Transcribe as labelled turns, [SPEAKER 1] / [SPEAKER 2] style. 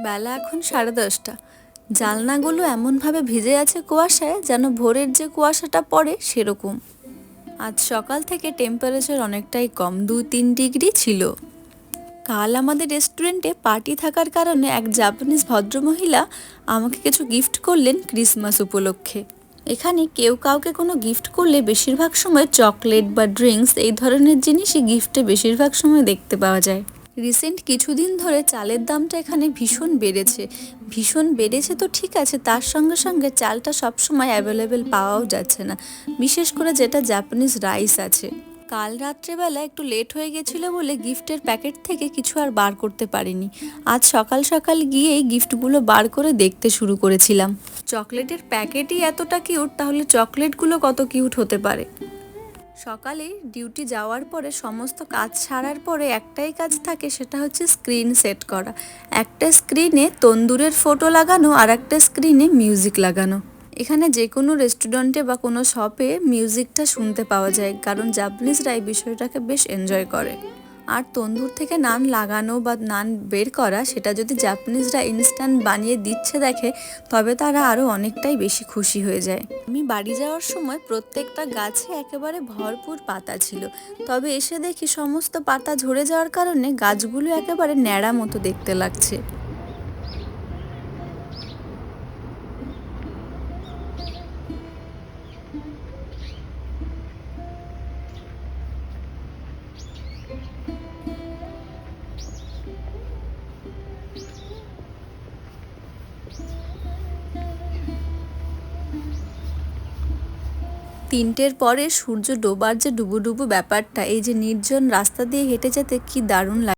[SPEAKER 1] বেলা এখন 10:30। জানলাগুলো এমনভাবে ভিজে আছে কুয়াশায় যেন ভোরের যে কুয়াশাটা পড়ে সেরকম। আজ সকাল থেকে টেম্পারেচার অনেকটাই কম, 2-3 ডিগ্রি ছিল। কাল আমাদের রেস্টুরেন্টে পার্টি থাকার কারণে এক জাপানিজ ভদ্রমহিলা আমাকে কিছু গিফট করলেন ক্রিসমাস উপলক্ষে। এখানে কেউ কাউকে কোনো গিফট করলে বেশিরভাগ সময় চকলেট বা ড্রিঙ্কস এই ধরনের জিনিসই গিফটে বেশিরভাগ সময় দেখতে পাওয়া যায়। রিসেন্ট কিছুদিন ধরে চালের দামটা এখানে ভীষণ বেড়েছে তো ঠিক আছে, তার সঙ্গে সঙ্গে চালটা সবসময় অ্যাভেলেবেল পাওয়াও যাচ্ছে না, বিশেষ করে যেটা জাপানিজ রাইস আছে। কাল রাত্রেবেলা একটু লেট হয়ে গেছিলো বলে গিফটের প্যাকেট থেকে কিছু আর বার করতে পারিনি। আজ সকাল সকাল গিয়েই গিফটগুলো বার করে দেখতে শুরু করেছিলাম। চকলেটের প্যাকেটই এতটা কিউট, তাহলে চকলেটগুলো কত কিউট হতে পারে। সকালে ডিউটি যাওয়ার পরে সমস্ত কাজ সারার পরে একটাই কাজ থাকে, সেটা হচ্ছে স্ক্রিন সেট করা। একটা স্ক্রিনে তন্দুরের ফটো লাগানো আর একটা স্ক্রিনে মিউজিক লাগানো। এখানে যে কোনো রেস্টুরেন্টে বা কোনো শপে মিউজিকটা শুনতে পাওয়া যায়, কারণ জাপানিজরা এই বিষয়টাকে বেশ এনজয় করে। আর তন্দুর থেকে নান লাগানো বা নান বের করা, সেটা যদি জাপানিজরা ইনস্ট্যান্ট বানিয়ে দিচ্ছে দেখে, তবে তারা আরও অনেকটাই বেশি খুশি হয়ে যায়। আমি বাড়ি যাওয়ার সময় প্রত্যেকটা গাছে একেবারে ভরপুর পাতা ছিল, তবে এসে দেখি সমস্ত পাতা ঝরে যাওয়ার কারণে গাছগুলো একেবারে ন্যাড়া মতো দেখতে লাগছে। তিনটের পরে সূর্য ডোবার যে ডুবুডুবু ব্যাপারটা, এই যে নির্জন রাস্তা দিয়ে হেঁটে যেতে কি দারুণ লাগে।